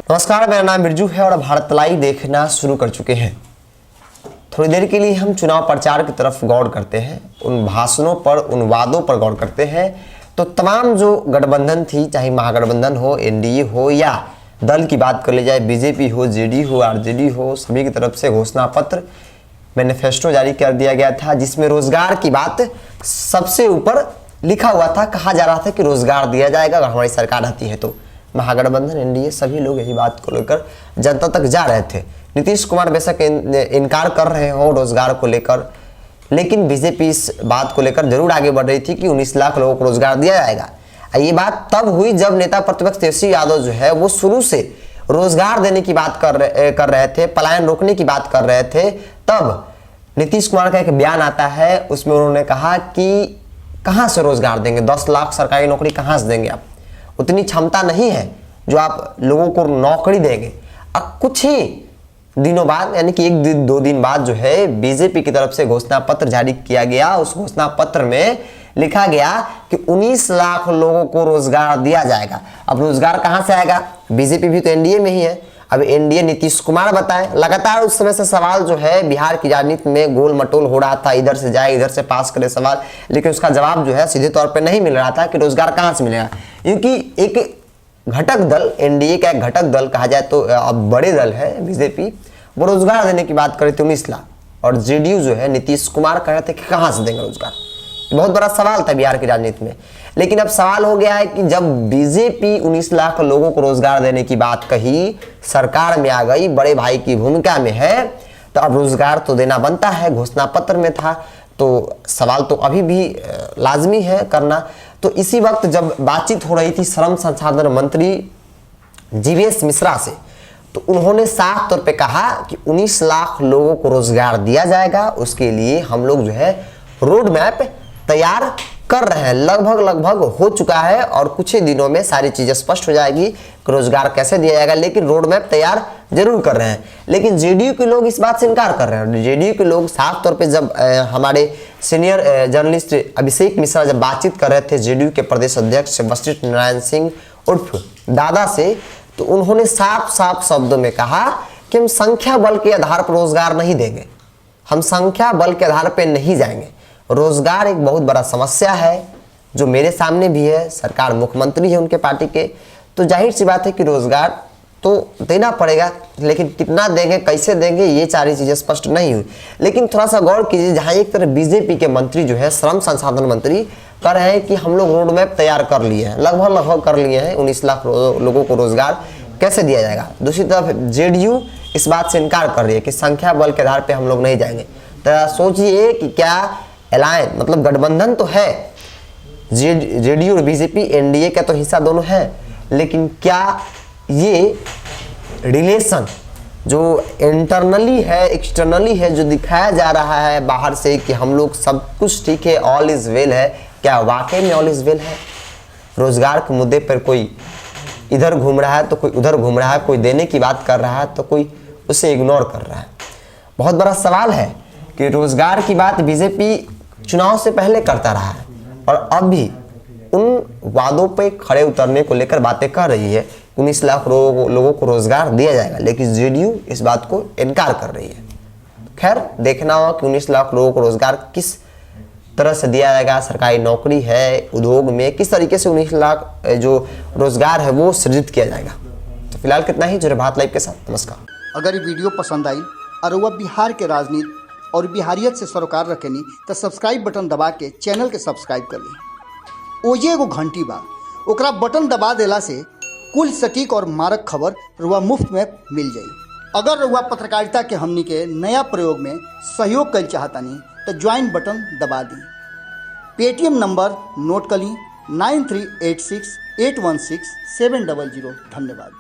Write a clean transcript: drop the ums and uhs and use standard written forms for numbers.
नमस्कार, मेरा नाम बिरजू है और भारत लाइव देखना शुरू कर चुके हैं। थोड़ी देर के लिए हम चुनाव प्रचार की तरफ गौर करते हैं, उन भाषणों पर, उन वादों पर गौर करते हैं। तो तमाम जो गठबंधन थी, चाहे महागठबंधन हो, एनडीए हो या दल की बात कर ली जाए, बीजेपी हो, जेडीयू हो, आरजेडी हो, सभी की तरफ से घोषणा पत्र, मैनिफेस्टो जारी कर दिया गया था, जिसमें रोजगार की बात सबसे ऊपर लिखा हुआ था। कहा जा रहा था कि रोजगार दिया जाएगा अगर हमारी सरकार आती है तो। महागठबंधन, एनडीए, सभी लोग यही बात को लेकर जनता तक जा रहे थे। नीतीश कुमार बेशक इनकार कर रहे हो रोजगार को लेकर, लेकिन बीजेपी इस बात को लेकर जरूर आगे बढ़ रही थी कि 19 लाख लोगों को रोजगार दिया जाएगा। ये बात तब हुई जब नेता प्रतिपक्ष तेजस्वी यादव जो है वो शुरू से रोजगार देने की बात कर रहे थे, पलायन रोकने की बात कर रहे थे। तब नीतीश कुमार का एक बयान आता है, उसमें उन्होंने कहा कि कहां से रोजगार देंगे, 10 लाख सरकारी नौकरी कहां से देंगे आप, उतनी क्षमता नहीं है जो आप लोगों को नौकरी देंगे। अब कुछ ही दिनों बाद, यानी कि 1-2 दिन बाद जो है बीजेपी की तरफ से घोषणा पत्र जारी किया गया। उस घोषणा पत्र में लिखा गया कि 19 लाख लोगों को रोजगार दिया जाएगा। अब रोजगार कहां से आएगा? बीजेपी भी तो एनडीए में ही है। अब एनडीए नीतीश कुमार बताएं। लगातार उस समय से सवाल जो है बिहार की राजनीति में गोल मटोल हो रहा था, इधर से जाए इधर से पास करे सवाल, लेकिन उसका जवाब जो है सीधे तौर पे नहीं मिल रहा था कि रोजगार कहां से मिलेगा। क्योंकि एक घटक दल, एनडीए का एक घटक दल कहा जाए तो अब बड़े दल है बीजेपी, वो रोजगार देने की बात करे थे 19 लाख, और जेडीयू जो है नीतीश कुमार कह रहे थे कि कहां से देंगे रोजगार। बहुत बड़ा सवाल था बिहार की राजनीति में। लेकिन अब सवाल हो गया है कि जब बीजेपी 19 लाख लोगों को रोजगार देने की बात कही, सरकार में आ गई, बड़े भाई की भूमिका में है, तो अब रोजगार तो देना बनता है। घोषणा पत्र में था तो सवाल तो अभी भी लाजमी है करना। तो इसी वक्त जब बातचीत हो रही थी श्रम संसाधन मंत्री जीवेश मिश्रा से, तो उन्होंने साफ तौर पे कहा कि 19 लाख लोगों को रोजगार दिया जाएगा। उसके लिए हम लोग जो है रोड मैप तैयार कर रहे हैं, लगभग हो चुका है, और कुछ ही दिनों में सारी चीजें स्पष्ट हो जाएगी कि रोजगार कैसे दिया जाएगा। लेकिन रोड मैप तैयार जरूर कर रहे हैं। लेकिन जेडीयू के लोग इस बात से इनकार कर रहे हैं। जेडीयू के लोग साफ तौर पे, जब हमारे सीनियर जर्नलिस्ट अभिषेक मिश्रा जब बातचीत कर रहे थे जेडीयू के प्रदेश अध्यक्ष वशिष्ठ नारायण सिंह उर्फ दादा से, तो उन्होंने साफ शब्दों में कहा कि हम संख्या बल के आधार पर रोजगार नहीं देंगे, हम संख्या बल के आधार पर नहीं जाएंगे। रोजगार एक बहुत बड़ा समस्या है जो मेरे सामने भी है। सरकार, मुख्यमंत्री है उनके पार्टी के, तो जाहिर सी बात है कि रोजगार तो देना पड़ेगा, लेकिन कितना देंगे, कैसे देंगे, ये सारी चीजें स्पष्ट नहीं हुई। लेकिन थोड़ा सा गौर कीजिए, जहां एक तरफ बीजेपी के मंत्री जो है, श्रम संसाधन मंत्री, कह रहे हैं कि हम लोग रोड मैप तैयार कर लिए हैं, लगभग कर लिए हैं, 19 लाख लोगों को रोजगार कैसे दिया जाएगा। दूसरी तरफ जेडीयू इस बात से इनकार कर रही है कि संख्या बल के आधार पर हम लोग नहीं जाएंगे। तो सोचिए कि क्या अलायंस, मतलब गठबंधन तो है, जेडीयू और बीजेपी, एनडीए का तो हिस्सा दोनों है, लेकिन क्या ये रिलेशन जो इंटरनली है, एक्सटर्नली है, जो दिखाया जा रहा है बाहर से कि हम लोग सब कुछ ठीक है, ऑल इज वेल है, क्या वाकई में ऑल इज वेल है? रोजगार के मुद्दे पर कोई इधर घूम रहा है तो कोई उधर घूम रहा है, कोई देने की बात कर रहा है तो कोई उसे इग्नोर कर रहा है। बहुत बड़ा सवाल है कि रोजगार की बात बीजेपी चुनाव से पहले करता रहा है और अब भी उन वादों पे खड़े उतरने को लेकर बातें कर रही है। 19 लाख लोगों को रोजगार दिया जाएगा, लेकिन जेडीयू इस बात को इनकार कर रही है। खैर, देखना होगा कि 19 लाख लोगों को रोजगार किस तरह से दिया जाएगा। सरकारी नौकरी है, उद्योग में किस तरीके से 19 लाख जो रोजगार है वो सृजित किया जाएगा। तो फिलहाल कितना ही, जुड़े भारत लाइव के साथ। नमस्कार। अगर ये वीडियो पसंद आई और वह बिहार के राजनीति और बिहारियत से सरोकार रखेनी तो सब्सक्राइब बटन दबा के चैनल के सब्सक्राइब कर ली। ओजे एगो घंटी बा, ओकरा बटन दबा देला से कुल सटीक और मारक खबर रुआ मुफ्त में मिल जाई। अगर रुआ पत्रकारिता के हमनी के नया प्रयोग में सहयोग कर चाहतानी तो ज्वाइन बटन दबा दी। पेटीएम नंबर नोट कर ली 9386816700। धन्यवाद।